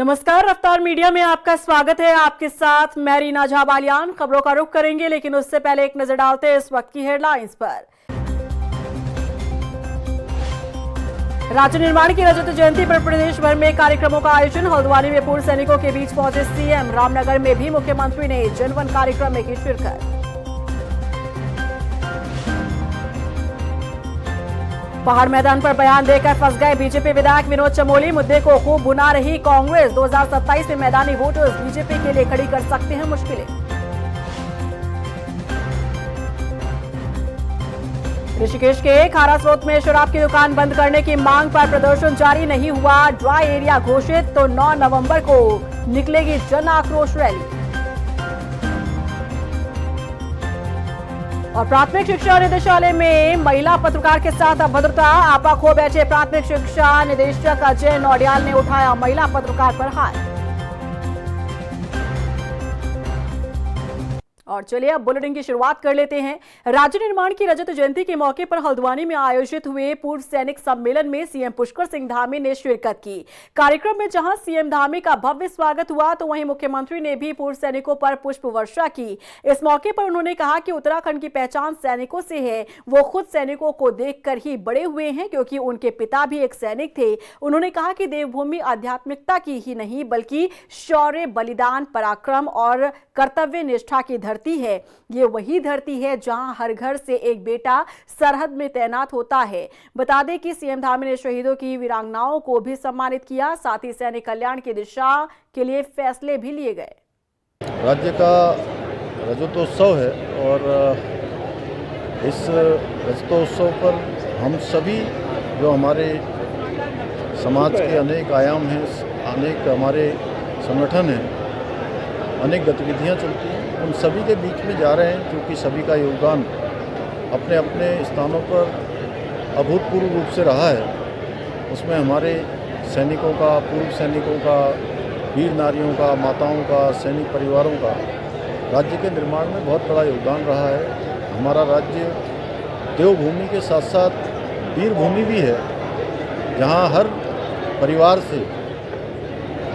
नमस्कार, रफ्तार मीडिया में आपका स्वागत है। आपके साथ मैं रीना झा बालियान। खबरों का रुख करेंगे, लेकिन उससे पहले एक नजर डालते हैं इस वक्त की हेडलाइंस पर। राज्य निर्माण की रजत जयंती पर प्रदेश भर में कार्यक्रमों का आयोजन। हल्द्वानी में पूर्व सैनिकों के बीच पहुंचे सीएम। रामनगर में भी मुख्यमंत्री ने जनवन कार्यक्रम में की शिरकत। पहाड़ मैदान पर बयान देकर फंस गए बीजेपी विधायक विनोद चमोली। मुद्दे को खूब भुना रही कांग्रेस। 2027 में मैदानी वोटर्स बीजेपी के लिए खड़ी कर सकते हैं मुश्किलें। ऋषिकेश के खारा स्रोत में शराब की दुकान बंद करने की मांग पर प्रदर्शन जारी नहीं हुआ। ड्राई एरिया घोषित तो 9 नवंबर को निकलेगी जन आक्रोश रैली। और प्राथमिक शिक्षा निदेशालय में महिला पत्रकार के साथ अभद्रता। आपा खो बैठे प्राथमिक शिक्षा निदेशक अजय नौडियाल ने उठाया महिला पत्रकार पर हाथ। और चलिए अब बुलेटिन की शुरुआत कर लेते हैं। राज्य निर्माण की रजत जयंती के मौके पर हल्द्वानी में आयोजित हुए पूर्व सैनिक सम्मेलन में सीएम पुष्कर सिंह धामी ने शिरकत की। कार्यक्रम में जहां सीएम धामी का भव्य स्वागत हुआ, तो वहीं मुख्यमंत्री ने भी पूर्व सैनिकों पर पुष्प वर्षा की। इस मौके पर उन्होंने कहा कि उत्तराखंड की पहचान सैनिकों से है। वो खुद सैनिकों को देखकर ही बड़े हुए हैं, क्योंकि उनके पिता भी एक सैनिक थे। उन्होंने कहा कि देवभूमि आध्यात्मिकता की ही नहीं, बल्कि शौर्य, बलिदान, पराक्रम और कर्तव्य निष्ठा की धरती है। ये वही धरती है जहां हर घर से एक बेटा सरहद में तैनात होता है। बता दें कि सीएम धामी ने शहीदों की वीरांगनाओं को भी सम्मानित किया। साथ ही सैनिक कल्याण की दिशा के लिए फैसले भी लिए गए। राज्य का रजतोत्सव है और इस रजतोत्सव पर हम सभी जो हमारे समाज के अनेक आयाम हैं, अनेक हमारे संगठन हैं, अनेक गतिविधियां चलती हैं, उन सभी के बीच में जा रहे हैं, क्योंकि सभी का योगदान अपने अपने स्थानों पर अभूतपूर्व रूप से रहा है। उसमें हमारे सैनिकों का, पूर्व सैनिकों का, वीर नारियों का, माताओं का, सैनिक परिवारों का राज्य के निर्माण में बहुत बड़ा योगदान रहा है। हमारा राज्य देवभूमि के साथ साथ वीर भूमि भी है, जहाँ हर परिवार से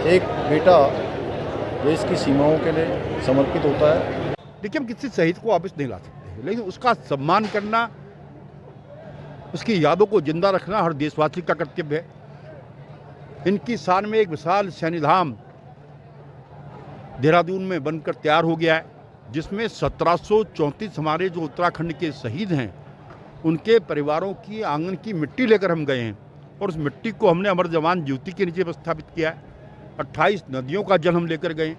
एक बेटा देश की सीमाओं के लिए समर्पित होता है। देखिए, हम किसी शहीद को वापस नहीं ला सकते हैं, लेकिन उसका सम्मान करना, उसकी यादों को जिंदा रखना हर देशवासी का कर्तव्य है। इनकी शान में एक विशाल सैन्यधाम देहरादून में बनकर तैयार हो गया है, जिसमें 1734 हमारे जो उत्तराखंड के शहीद हैं, उनके परिवारों की आंगन की मिट्टी लेकर हम गए हैं और उस मिट्टी को हमने अमर जवान ज्योति के नीचे स्थापित किया है। 28 नदियों का जल हम लेकर गए।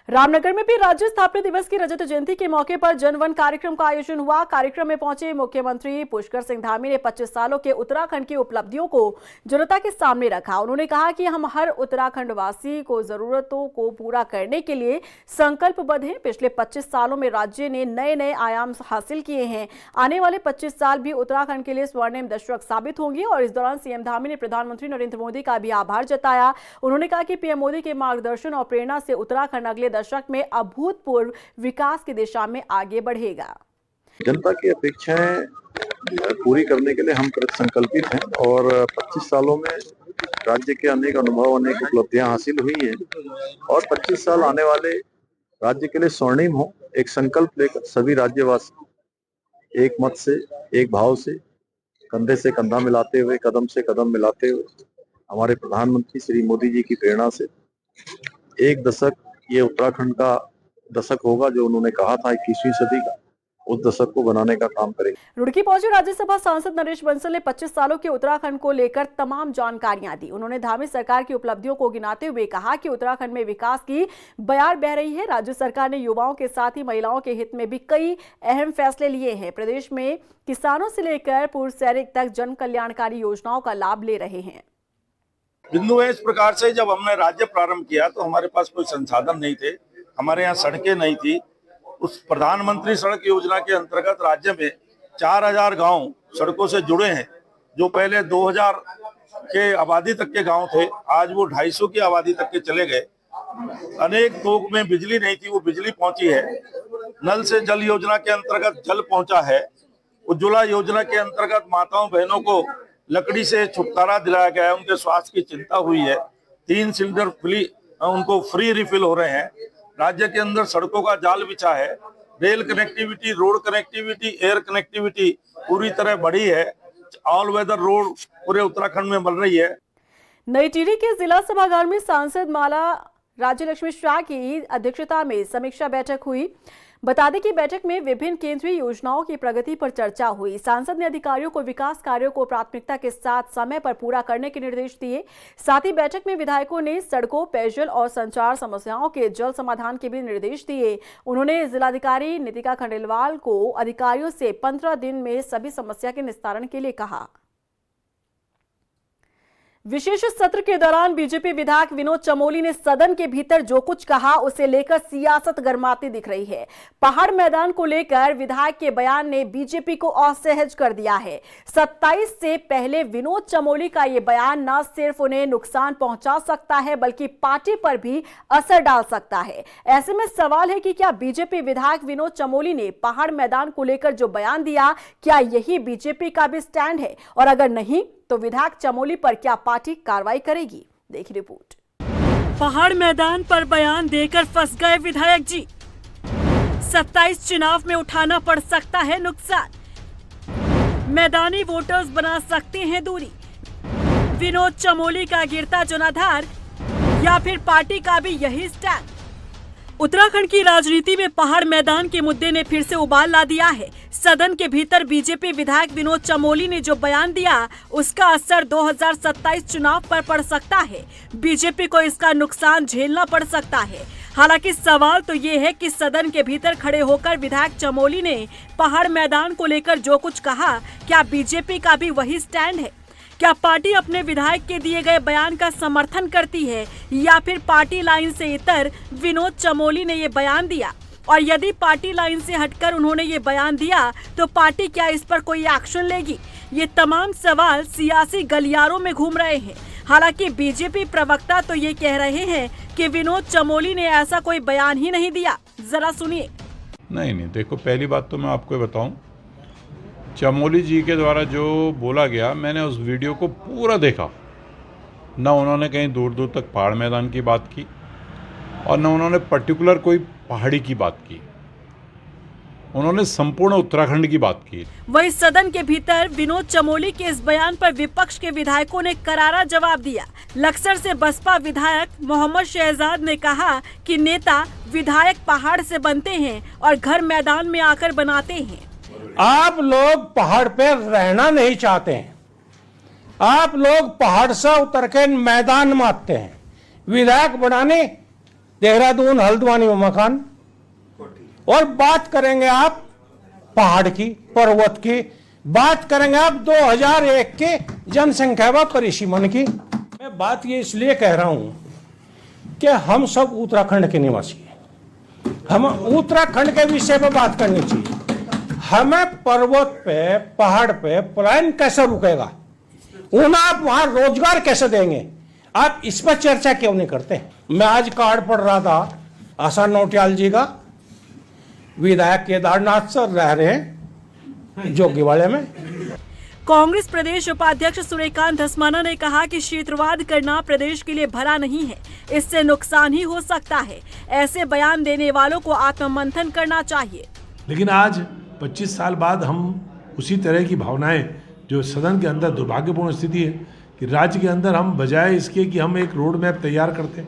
रामनगर में भी राज्य स्थापना दिवस की रजत जयंती के मौके पर जनवन कार्यक्रम का आयोजन हुआ। कार्यक्रम में पहुंचे मुख्यमंत्री पुष्कर सिंह धामी ने 25 सालों के उत्तराखंड की उपलब्धियों को जनता के सामने रखा। उन्होंने कहा कि हम हर उत्तराखंड वासी को जरूरतों को पूरा करने के लिए संकल्पबद्ध हैं। पिछले 25 सालों में राज्य ने नए नए आयाम हासिल किए हैं। आने वाले 25 साल भी उत्तराखंड के लिए स्वर्णिम दशक साबित होंगे। और इस दौरान सीएम धामी ने प्रधानमंत्री नरेंद्र मोदी का भी आभार जताया। उन्होंने कहा कि पीएम मोदी के मार्गदर्शन और प्रेरणा से उत्तराखंड अगले दशक में अभूतपूर्व विकास की दिशा में आगे बढ़ेगा। जनता की अपेक्षाएं पूरी करने के लिए हम कृत संकल्पित हैं और 25 सालों में राज्य के अनेक अनुभव, अनेक उपलब्धियां हासिल हुई हैं और 25 साल आने वाले राज्य के लिए स्वर्णिम हो, एक संकल्प लेकर सभी राज्यवासी एक मत से, एक भाव से, कंधे से कंधा मिलाते हुए, कदम से कदम मिलाते हुए हमारे प्रधानमंत्री श्री मोदी जी की प्रेरणा से एक दशक, ये उत्तराखंड का दशक होगा जो उन्होंने कहा था 21वीं सदी का, उस दशक को बनाने का काम करेंगे। रुड़की पहुंचे राज्यसभा सांसद नरेश बंसल ने 25 सालों के उत्तराखंड को लेकर तमाम जानकारियां दी। उन्होंने धामी सरकार की उपलब्धियों को गिनाते हुए कहा कि उत्तराखंड में विकास की बयार बह रही है। राज्य सरकार ने युवाओं के साथ ही महिलाओं के हित में भी कई अहम फैसले लिए हैं। प्रदेश में किसानों से लेकर पूर्व सैनिक तक जन कल्याणकारी योजनाओं का लाभ ले रहे हैं। बिंदु है इस प्रकार से, जब हमने राज्य प्रारंभ किया तो हमारे पास कोई संसाधन नहीं थे, हमारे यहाँ सड़कें नहीं थी। उस प्रधानमंत्री सड़क योजना के अंतर्गत राज्य में 4000 गांव सड़कों से जुड़े हैं, जो पहले 2000 के आबादी तक के गांव थे, आज वो 250 की आबादी तक के चले गए। अनेक तोक में बिजली नहीं थी, वो बिजली पहुंची है। नल से जल योजना के अंतर्गत जल पहुंचा है। उज्ज्वला योजना के अंतर्गत माताओं बहनों को लकड़ी से छुटकारा दिलाया गया है, उनके स्वास्थ्य की चिंता हुई है। 3 सिलेंडर फ्री उनको फ्री रिफिल हो रहे हैं। राज्य के अंदर सड़कों का जाल बिछा है, rail connectivity, road connectivity, air connectivity पूरी तरह बढ़ी है। ऑल वेदर रोड पूरे उत्तराखंड में बन रही है। नई टिहरी के जिला सभागार में सांसद माला राज्य लक्ष्मी शाह की अध्यक्षता में समीक्षा बैठक हुई। बता दें कि बैठक में विभिन्न केंद्रीय योजनाओं की प्रगति पर चर्चा हुई। सांसद ने अधिकारियों को विकास कार्यों को प्राथमिकता के साथ समय पर पूरा करने के निर्देश दिए। साथ ही बैठक में विधायकों ने सड़कों, पेयजल और संचार समस्याओं के जल्द समाधान के भी निर्देश दिए। उन्होंने जिलाधिकारी नितिका खंडेलवाल को अधिकारियों से 15 दिन में सभी समस्या के निस्तारण के लिए कहा। विशेष सत्र के दौरान बीजेपी विधायक विनोद चमोली ने सदन के भीतर जो कुछ कहा उसे लेकर सियासत गरमाती दिख रही है। पहाड़ मैदान को लेकर विधायक के बयान ने बीजेपी को असहज कर दिया है। 27 से पहले विनोद चमोली का यह बयान न सिर्फ उन्हें नुकसान पहुंचा सकता है बल्कि पार्टी पर भी असर डाल सकता है। ऐसे में सवाल है कि क्या बीजेपी विधायक विनोद चमोली ने पहाड़ मैदान को लेकर जो बयान दिया, क्या यही बीजेपी का भी स्टैंड है, और अगर नहीं तो विधायक चमोली पर क्या पार्टी कार्रवाई करेगी? देखिए रिपोर्ट। पहाड़ मैदान पर बयान देकर फंस गए विधायक जी। 27 चुनाव में उठाना पड़ सकता है नुकसान, मैदानी वोटर्स बना सकते हैं दूरी। विनोद चमोली का गिरता जनाधार या फिर पार्टी का भी यही स्टैंड? उत्तराखंड की राजनीति में पहाड़ मैदान के मुद्दे ने फिर से उबाल ला दिया है। सदन के भीतर बीजेपी विधायक विनोद चमोली ने जो बयान दिया उसका असर 2027 चुनाव पर पड़ सकता है। बीजेपी को इसका नुकसान झेलना पड़ सकता है। हालांकि सवाल तो ये है कि सदन के भीतर खड़े होकर विधायक चमोली ने पहाड़ मैदान को लेकर जो कुछ कहा, क्या बीजेपी का भी वही स्टैंड है? क्या पार्टी अपने विधायक के दिए गए बयान का समर्थन करती है या फिर पार्टी लाइन से इतर विनोद चमोली ने ये बयान दिया? और यदि पार्टी लाइन से हटकर उन्होंने ये बयान दिया तो पार्टी क्या इस पर कोई एक्शन लेगी? ये तमाम सवाल सियासी गलियारों में घूम रहे हैं। हालांकि बीजेपी प्रवक्ता तो ये कह रहे हैं कि विनोद चमोली ने ऐसा कोई बयान ही नहीं दिया। जरा सुनिए। नहीं, देखो, पहली बात तो मैं आपको बताऊं, चमोली जी के द्वारा जो बोला गया, मैंने उस वीडियो को पूरा देखा। न उन्होंने कहीं दूर दूर तक पहाड़ मैदान की बात की और न उन्होंने पर्टिकुलर कोई पहाड़ी की बात की। उन्होंने संपूर्ण उत्तराखंड की बात की। वहीं सदन के भीतर विनोद चमोली के इस बयान पर विपक्ष के विधायकों ने करारा जवाब दिया। लक्सर से बसपा विधायक मोहम्मद शहजाद ने कहा कि नेता विधायक पहाड़ से बनते हैं और घर मैदान में आकर बनाते हैं। आप लोग पहाड़ पे रहना नहीं चाहते हैं, आप लोग पहाड़ से उतर के मैदान में आते हैं। विधायक बनाने देहरादून, हल्द्वानी में मकान, और बात करेंगे आप पहाड़ की, पर्वत की, बात करेंगे आप 2001 के जनसंख्या व परिसीमन की। मैं बात ये इसलिए कह रहा हूं कि हम सब उत्तराखंड के निवासी हैं, हम उत्तराखंड के विषय पर बात करनी चाहिए। हमें पर्वत पे, पहाड़ पे पलायन कैसे रुकेगा, उन्हें आप वहां रोजगार कैसे देंगे, आप इस पर चर्चा क्यों नहीं करते? मैं आज कार्ड पढ़ रहा था आशा नौटियाल जी का, विधायक केदारनाथ सर रह रहे हैं जोगीवाड़े में। कांग्रेस प्रदेश उपाध्यक्ष सूर्यकांत धस्माना ने कहा कि क्षेत्रवाद करना प्रदेश के लिए भला नहीं है, इससे नुकसान ही हो सकता है। ऐसे बयान देने वालों को आत्ममंथन करना चाहिए। लेकिन आज 25 साल बाद हम उसी तरह की भावनाएं, जो सदन के अंदर दुर्भाग्यपूर्ण स्थिति है कि राज्य के अंदर हम बजाय इसके कि हम एक रोड मैप तैयार करते,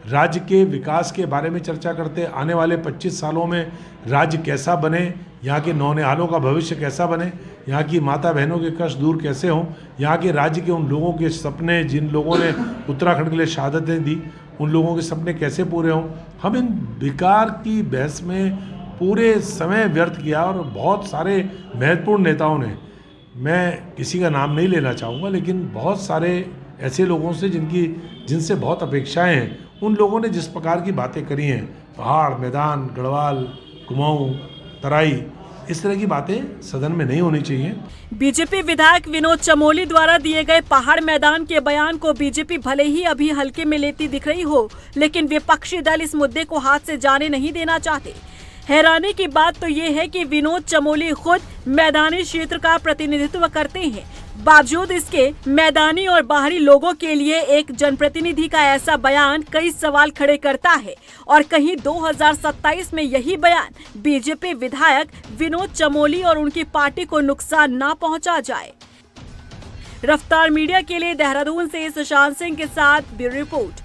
राज्य के विकास के बारे में चर्चा करते, आने वाले 25 सालों में राज्य कैसा बने, यहाँ के नौनिहालों का भविष्य कैसा बने, यहाँ की माता बहनों के कष्ट दूर कैसे हों, यहाँ के राज्य के उन लोगों के सपने, जिन लोगों ने उत्तराखंड के लिए शहादतें दी, उन लोगों के सपने कैसे पूरे हों। हम इन विकार की बहस में पूरे समय व्यर्थ किया और बहुत सारे महत्वपूर्ण नेताओं ने, मैं किसी का नाम नहीं लेना चाहूँगा, लेकिन बहुत सारे ऐसे लोगों से जिनसे बहुत अपेक्षाएं हैं, उन लोगों ने जिस प्रकार की बातें करी हैं, पहाड़, मैदान, गढ़वाल, कुमाऊं, तराई, इस तरह की बातें सदन में नहीं होनी चाहिए। बीजेपी विधायक विनोद चमोली द्वारा दिए गए पहाड़ मैदान के बयान को बीजेपी भले ही अभी हल्के में लेती दिख रही हो, लेकिन विपक्षी दल इस मुद्दे को हाथ से जाने नहीं देना चाहते। हैरानी की बात तो ये है कि विनोद चमोली खुद मैदानी क्षेत्र का प्रतिनिधित्व करते हैं, बावजूद इसके मैदानी और बाहरी लोगों के लिए एक जनप्रतिनिधि का ऐसा बयान कई सवाल खड़े करता है और कहीं 2027 में यही बयान बीजेपी विधायक विनोद चमोली और उनकी पार्टी को नुकसान न पहुंचा जाए। रफ्तार मीडिया के लिए देहरादून से सुशांत सिंह के साथ ब्यूरो रिपोर्ट।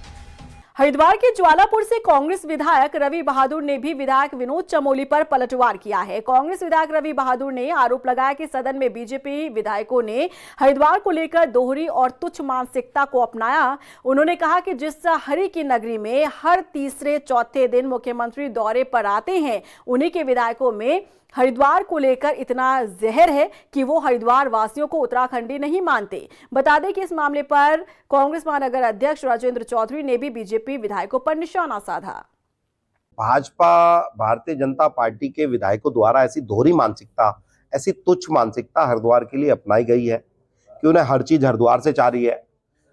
हरिद्वार के ज्वालापुर से कांग्रेस विधायक रवि बहादुर ने भी विधायक विनोद चमोली पर पलटवार किया है। कांग्रेस विधायक रवि बहादुर ने आरोप लगाया कि सदन में बीजेपी विधायकों ने हरिद्वार को लेकर दोहरी और तुच्छ मानसिकता को अपनाया। उन्होंने कहा कि जिस हरि की नगरी में हर तीसरे चौथे दिन मुख्यमंत्री दौरे पर आते हैं, उन्हीं के विधायकों में हरिद्वार को लेकर इतना जहर है कि वो हरिद्वार वासियों को उत्तराखंडी नहीं मानते। बता दें कि इस मामले पर कांग्रेस महानगर अध्यक्ष राजेंद्र चौधरी ने भी बीजेपी विधायकों पर निशाना साधा। भाजपा भारतीय जनता पार्टी के विधायकों द्वारा ऐसी दोहरी मानसिकता, ऐसी तुच्छ मानसिकता हरिद्वार के लिए अपनाई गई है कि उन्हें हर चीज हरिद्वार से चाह रही है।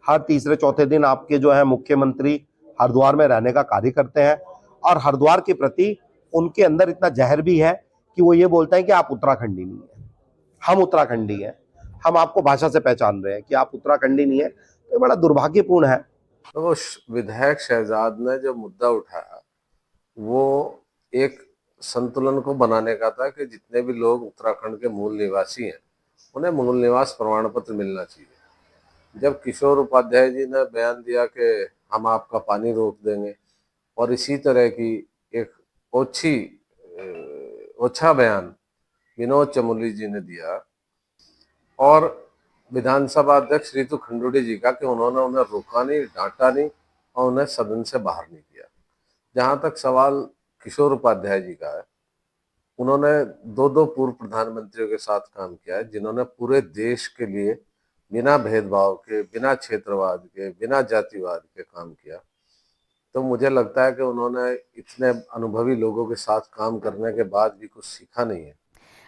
हर तीसरे चौथे दिन आपके जो है मुख्यमंत्री हरिद्वार में रहने का कार्य करते हैं और हरिद्वार के प्रति उनके अंदर इतना जहर भी है कि वो ये बोलते हैं कि आप उत्तराखंडी नहीं है, हम उत्तराखंडी हैं, हम आपको भाषा से पहचान रहे हैं कि आप उत्तराखंडी नहीं है। तो ये बड़ा दुर्भाग्यपूर्ण है। तो विधायक शहजाद ने जो मुद्दा उठाया वो एक संतुलन को बनाने का था कि जितने भी लोग उत्तराखंड के मूल निवासी हैं उन्हें मूल निवास प्रमाण पत्र मिलना चाहिए। जब किशोर उपाध्याय जी ने बयान दिया कि हम आपका पानी रोक देंगे और इसी तरह की एक ओछा बयान विनोद चमोली जी ने दिया और विधानसभा अध्यक्ष रितु खंडूड़ी जी का कि उन्होंने उन्हें रोका नहीं, डांटा नहीं और उन्हें सदन से बाहर नहीं किया। जहां तक सवाल किशोर उपाध्याय जी का है, उन्होंने दो पूर्व प्रधानमंत्रियों के साथ काम किया है जिन्होंने पूरे देश के लिए बिना भेदभाव के, बिना क्षेत्रवाद के, बिना जातिवाद के काम किया। तो मुझे लगता है कि उन्होंने इतने अनुभवी लोगों के साथ काम करने के बाद भी कुछ सीखा नहीं है।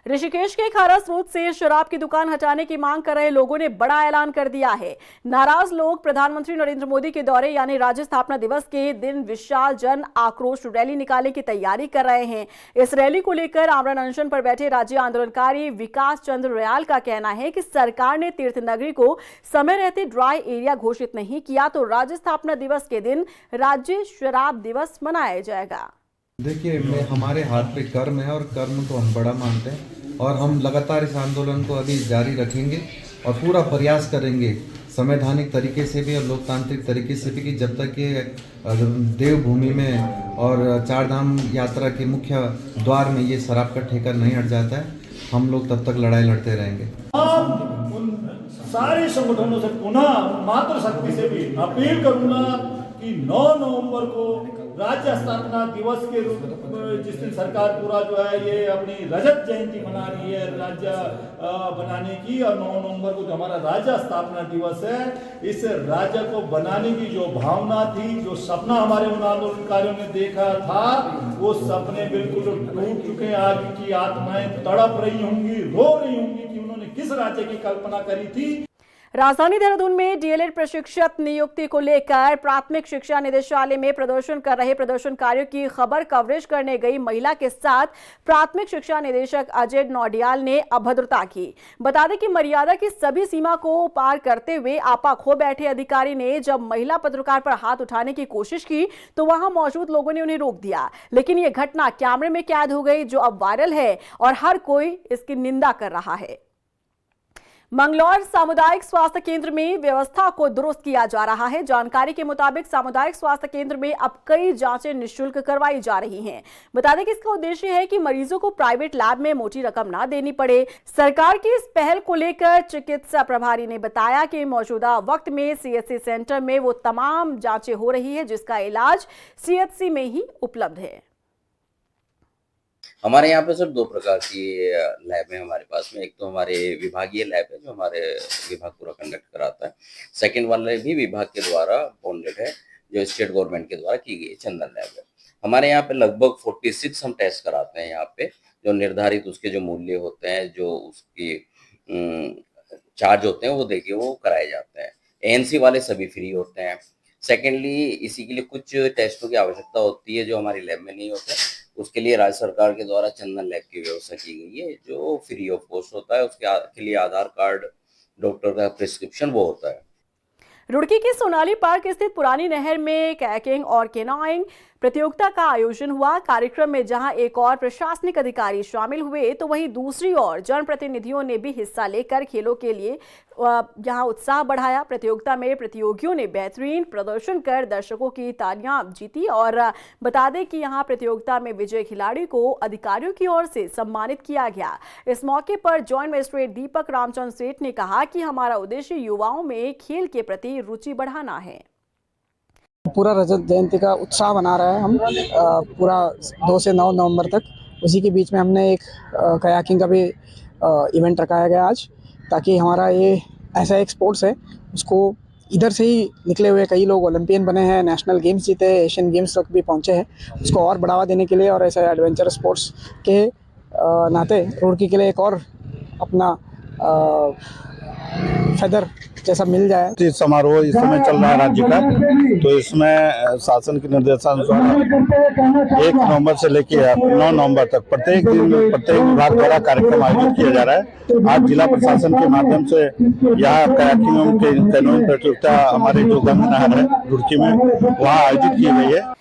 ऋषिकेश के खारा स्रोत से शराब की दुकान हटाने की मांग कर रहे लोगों ने बड़ा ऐलान कर दिया है। नाराज लोग प्रधानमंत्री नरेंद्र मोदी के दौरे यानी राज्य स्थापना दिवस के दिन विशाल जन आक्रोश रैली निकालने की तैयारी कर रहे हैं। इस रैली को लेकर आमरण अनशन पर बैठे राज्य आंदोलनकारी विकास चंद्र रयाल का कहना है कि सरकार ने तीर्थ नगरी को समय रहते ड्राई एरिया घोषित नहीं किया तो राज्य स्थापना दिवस के दिन राज्य शराब दिवस मनाया जाएगा। देखिए, हमारे हाथ पे कर्म है और कर्म को हम बड़ा मानते हैं और हम लगातार इस आंदोलन को अभी जारी रखेंगे और पूरा प्रयास करेंगे संवैधानिक तरीके से भी और लोकतांत्रिक तरीके से भी कि जब तक ये देवभूमि में और चारधाम यात्रा के मुख्य द्वार में ये शराब का ठेका नहीं हट जाता है, हम लोग तब तक लड़ाई लड़ते रहेंगे। उन सारे संगठनों से पुनः मातृशक्ति से भी अपील करूंगा कि 9 नवंबर को राज्य स्थापना दिवस के रूप में जिस दिन सरकार पूरा जो है ये अपनी रजत जयंती मना रही है राज्य बनाने की, और 9 नवंबर को जो हमारा राज्य स्थापना दिवस है, इस राज्य को बनाने की जो भावना थी, जो सपना हमारे उन आंदोलनकारियों ने देखा था, वो सपने बिल्कुल टूट चुके हैं। आज की आत्माएं तड़प रही होंगी, रो रही होंगी कि उन्होंने किस राज्य की कल्पना करी थी। राजधानी देहरादून में डीएलएड प्रशिक्षक नियुक्ति को लेकर प्राथमिक शिक्षा निदेशालय में प्रदर्शन कर रहे प्रदर्शनकारियों की खबर कवरेज करने गई महिला के साथ प्राथमिक शिक्षा निदेशक अजय नौडियाल ने अभद्रता की। बता दें कि मर्यादा की सभी सीमा को पार करते हुए आपा खो बैठे अधिकारी ने जब महिला पत्रकार पर हाथ उठाने की कोशिश की तो वहां मौजूद लोगों ने उन्हें रोक दिया, लेकिन यह घटना कैमरे में कैद हो गई, जो अब वायरल है और हर कोई इसकी निंदा कर रहा है। मंगलौर सामुदायिक स्वास्थ्य केंद्र में व्यवस्था को दुरुस्त किया जा रहा है। जानकारी के मुताबिक सामुदायिक स्वास्थ्य केंद्र में अब कई जांचें निःशुल्क करवाई जा रही हैं। बता दें कि इसका उद्देश्य है कि मरीजों को प्राइवेट लैब में मोटी रकम ना देनी पड़े। सरकार की इस पहल को लेकर चिकित्सा प्रभारी ने बताया कि मौजूदा वक्त में सीएचसी सेंटर में वो तमाम जांचें हो रही है जिसका इलाज सीएचसी में ही उपलब्ध है। हमारे यहाँ पे सिर्फ 2 प्रकार की लैब है हमारे पास में। एक तो हमारे विभागीय लैब है जो हमारे विभाग पूरा कंडक्ट कराता है। सेकंड वाले भी विभाग के द्वारा बॉन्डेड है जो स्टेट गवर्नमेंट के द्वारा की गई चंदन लैब है। हमारे यहाँ पे लगभग 46 हम टेस्ट कराते हैं यहाँ पे, जो निर्धारित उसके जो मूल्य होते हैं, जो उसकी चार्ज होते हैं वो देखिए वो कराए जाते हैं। एएनसी वाले सभी फ्री होते हैं। सेकेंडली इसी के लिए कुछ टेस्टों की आवश्यकता होती है जो हमारी लैब में नहीं होते, उसके लिए राज्य सरकार के द्वारा चंदन लैब की व्यवस्था की गई है जो फ्री ऑफ कॉस्ट होता है। उसके लिए आधार कार्ड डॉक्टर का प्रिस्क्रिप्शन वो होता है। रुड़की के सोनाली पार्क स्थित पुरानी नहर में कैकिंग और केनाइंग प्रतियोगिता का आयोजन हुआ। कार्यक्रम में जहां एक और प्रशासनिक अधिकारी शामिल हुए तो वहीं दूसरी ओर जनप्रतिनिधियों ने भी हिस्सा लेकर खेलों के लिए यहां उत्साह बढ़ाया। प्रतियोगिता में प्रतियोगियों ने बेहतरीन प्रदर्शन कर दर्शकों की तालियां जीती और बता दें कि यहां प्रतियोगिता में विजय खिलाड़ी को अधिकारियों की ओर से सम्मानित किया गया। इस मौके पर जॉइंट मजिस्ट्रेट दीपक रामचंद्र सेठ ने कहा कि हमारा उद्देश्य युवाओं में खेल के प्रति रुचि बढ़ाना है। पूरा रजत जयंती का उत्साह बना रहा है हम पूरा 2 से 9 नवंबर तक। उसी के बीच में हमने एक कयाकिंग का भी इवेंट रखाया गया आज, ताकि हमारा ये ऐसा एक स्पोर्ट्स है, उसको इधर से ही निकले हुए कई लोग ओलंपियन बने हैं, नेशनल गेम्स जीते, एशियन गेम्स तक भी पहुंचे हैं, उसको और बढ़ावा देने के लिए और ऐसे एडवेंचर स्पोर्ट्स के नाते रुड़की के लिए एक और अपना फेदर जैसा मिल जाए। समारोह इस समय चल रहा है राज्य का, तो इसमें शासन के निर्देशानुसार 1 नवंबर से लेकर 9 नवंबर तक प्रत्येक दिन प्रत्येक विभाग द्वारा कार्यक्रम आयोजित किया जा रहा है। आज जिला प्रशासन के माध्यम से यहाँ कयाकिंग के कैनोइंग प्रतियोगिता हमारे जो गंगा नहर है रुड़की में वहाँ आयोजित की गई है।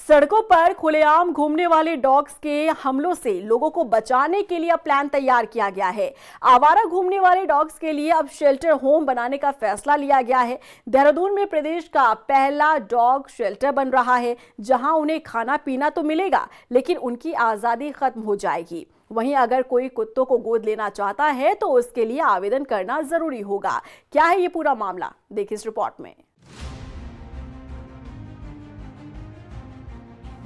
सड़कों पर खुलेआम घूमने वाले डॉग्स के हमलों से लोगों को बचाने के लिए अब प्लान तैयार किया गया है। आवारा घूमने वाले डॉग्स के लिए अब शेल्टर होम बनाने का फैसला लिया गया है। देहरादून में प्रदेश का पहला डॉग शेल्टर बन रहा है, जहां उन्हें खाना पीना तो मिलेगा, लेकिन उनकी आज़ादी खत्म हो जाएगी। वहीं अगर कोई कुत्तों को गोद लेना चाहता है तो उसके लिए आवेदन करना जरूरी होगा। क्या है ये पूरा मामला, देखिए इस रिपोर्ट में।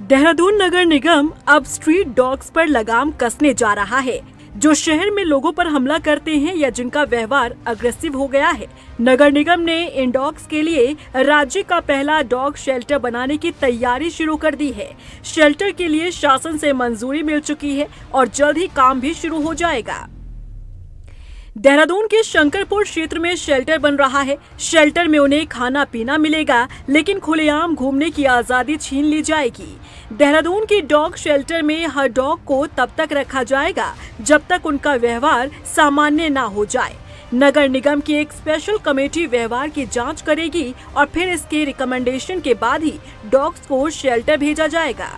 देहरादून नगर निगम अब स्ट्रीट डॉग्स पर लगाम कसने जा रहा है, जो शहर में लोगों पर हमला करते हैं या जिनका व्यवहार अग्रेसिव हो गया है। नगर निगम ने इन डॉग्स के लिए राज्य का पहला डॉग शेल्टर बनाने की तैयारी शुरू कर दी है। शेल्टर के लिए शासन से मंजूरी मिल चुकी है और जल्द ही काम भी शुरू हो जाएगा। देहरादून के शंकरपुर क्षेत्र में शेल्टर बन रहा है। शेल्टर में उन्हें खाना पीना मिलेगा, लेकिन खुलेआम घूमने की आजादी छीन ली जाएगी। देहरादून की डॉग शेल्टर में हर डॉग को तब तक रखा जाएगा जब तक उनका व्यवहार सामान्य ना हो जाए। नगर निगम की एक स्पेशल कमेटी व्यवहार की जांच करेगी और फिर इसके रिकमेंडेशन के बाद ही डॉग्स को शेल्टर भेजा जाएगा।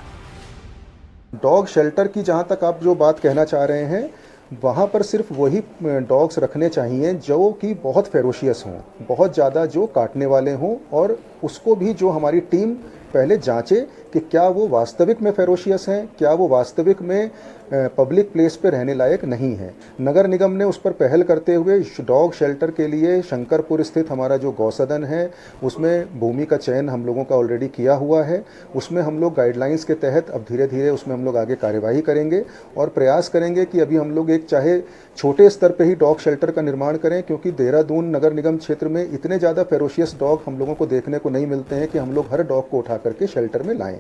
डॉग शेल्टर की जहां तक आप जो बात कहना चाह रहे हैं, वहाँ पर सिर्फ वही डॉग्स रखने चाहिए जो कि बहुत फेरोशियस हों, बहुत ज़्यादा जो काटने वाले हों, और उसको भी जो हमारी टीम पहले जांचे कि क्या वो वास्तविक में फेरोशियस हैं, क्या वो वास्तविक में पब्लिक प्लेस पे रहने लायक नहीं है। नगर निगम ने उस पर पहल करते हुए डॉग शेल्टर के लिए शंकरपुर स्थित हमारा जो गौसदन है उसमें भूमि का चयन हम लोगों का ऑलरेडी किया हुआ है। उसमें हम लोग गाइडलाइंस के तहत अब धीरे धीरे उसमें हम लोग आगे कार्यवाही करेंगे और प्रयास करेंगे कि अभी हम लोग एक चाहे छोटे स्तर पे ही डॉग शेल्टर का निर्माण करें, क्योंकि देहरादून नगर निगम क्षेत्र में इतने ज़्यादा फेरोशियस डॉग हम लोगों को देखने को नहीं मिलते हैं कि हम लोग हर डॉग को उठा करके शेल्टर में लाएं।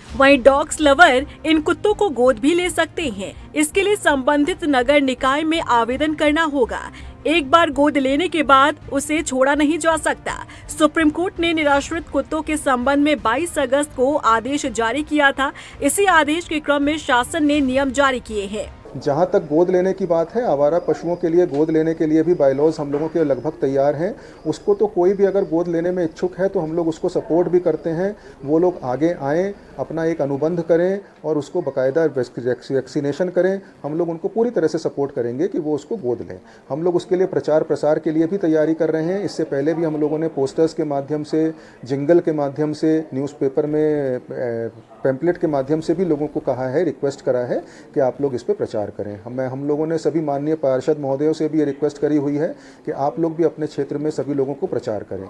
वहीं डॉग्स लवर इन कुत्तों को गोद भी ले सकते हैं। इसके लिए संबंधित नगर निकाय में आवेदन करना होगा। एक बार गोद लेने के बाद उसे छोड़ा नहीं जा सकता। सुप्रीम कोर्ट ने निराश्रित कुत्तों के संबंध में 22 अगस्त को आदेश जारी किया था। इसी आदेश के क्रम में शासन ने नियम जारी किए हैं। जहाँ तक गोद लेने की बात है, आवारा पशुओं के लिए गोद लेने के लिए भी बायलॉज हम लोगों के लगभग तैयार हैं। उसको तो कोई भी अगर गोद लेने में इच्छुक है तो हम लोग उसको सपोर्ट भी करते हैं। वो लोग आगे आएँ, अपना एक अनुबंध करें और उसको बाकायदा वैक्सीनेशन करें। हम लोग उनको पूरी तरह से सपोर्ट करेंगे कि वो उसको गोद लें। हम लोग उसके लिए प्रचार प्रसार के लिए भी तैयारी कर रहे हैं। इससे पहले भी हम लोगों ने पोस्टर्स के माध्यम से, जिंगल के माध्यम से, न्यूज़पेपर में पैम्पलेट के माध्यम से भी लोगों को कहा है, रिक्वेस्ट करा है कि आप लोग इस पर प्रचार करें। हम लोगों ने सभी माननीय पार्षद महोदयों से भी ये रिक्वेस्ट करी हुई है कि आप लोग भी अपने क्षेत्र में सभी लोगों को प्रचार करें।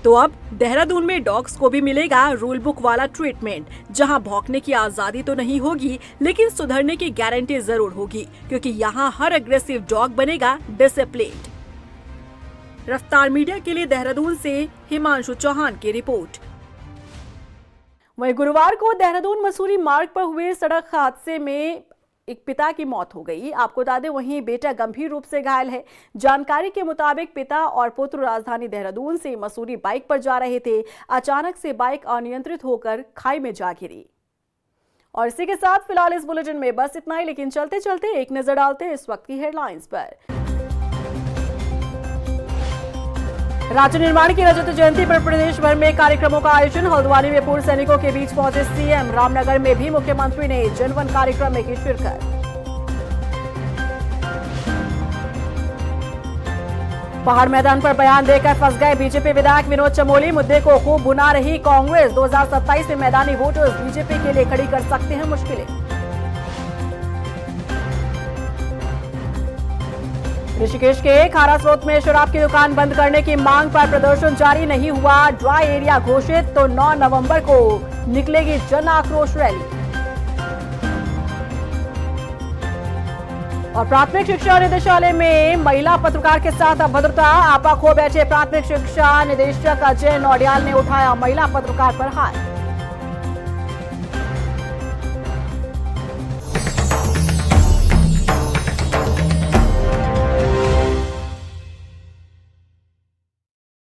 तो अब देहरादून में डॉग्स को भी मिलेगा रूल बुक वाला ट्रीटमेंट, जहां भौंकने की आजादी तो नहीं होगी, लेकिन सुधरने की गारंटी जरूर होगी, क्योंकि यहां हर एग्रेसिव डॉग बनेगा डिसिप्लिन्ड। रफ्तार मीडिया के लिए देहरादून से हिमांशु चौहान की रिपोर्ट। वहीं गुरुवार को देहरादून मसूरी मार्ग पर हुए सड़क हादसे में एक पिता की मौत हो गई। आपको बता दें, वहीं बेटा गंभीर रूप से घायल है। जानकारी के मुताबिक पिता और पुत्र राजधानी देहरादून से मसूरी बाइक पर जा रहे थे। अचानक से बाइक अनियंत्रित होकर खाई में जा गिरी। और इसी के साथ फिलहाल इस बुलेटिन में बस इतना ही, लेकिन चलते चलते एक नजर डालते हैं इस वक्त की हेडलाइंस पर। राज्य निर्माण की रजत जयंती पर प्रदेश भर में कार्यक्रमों का आयोजन। हल्द्वानी में पूर्व सैनिकों के बीच पहुंचे सीएम। रामनगर में भी मुख्यमंत्री ने जनवन कार्यक्रम में की शिरकत। पहाड़ मैदान पर बयान देकर फंस गए बीजेपी विधायक विनोद चमोली। मुद्दे को खूब बुना रही कांग्रेस। 2027 में मैदानी वोटर्स बीजेपी के लिए खड़ी कर सकते हैं मुश्किलें। ऋषिकेश के खारा स्रोत में शराब की दुकान बंद करने की मांग पर प्रदर्शन जारी। नहीं हुआ ड्राई एरिया घोषित तो 9 नवंबर को निकलेगी जन आक्रोश रैली। और प्राथमिक शिक्षा निदेशालय में महिला पत्रकार के साथ अभद्रता। आपा खो बैठे प्राथमिक शिक्षा निदेशक अजय नौडियाल ने उठाया महिला पत्रकार पर हाथ।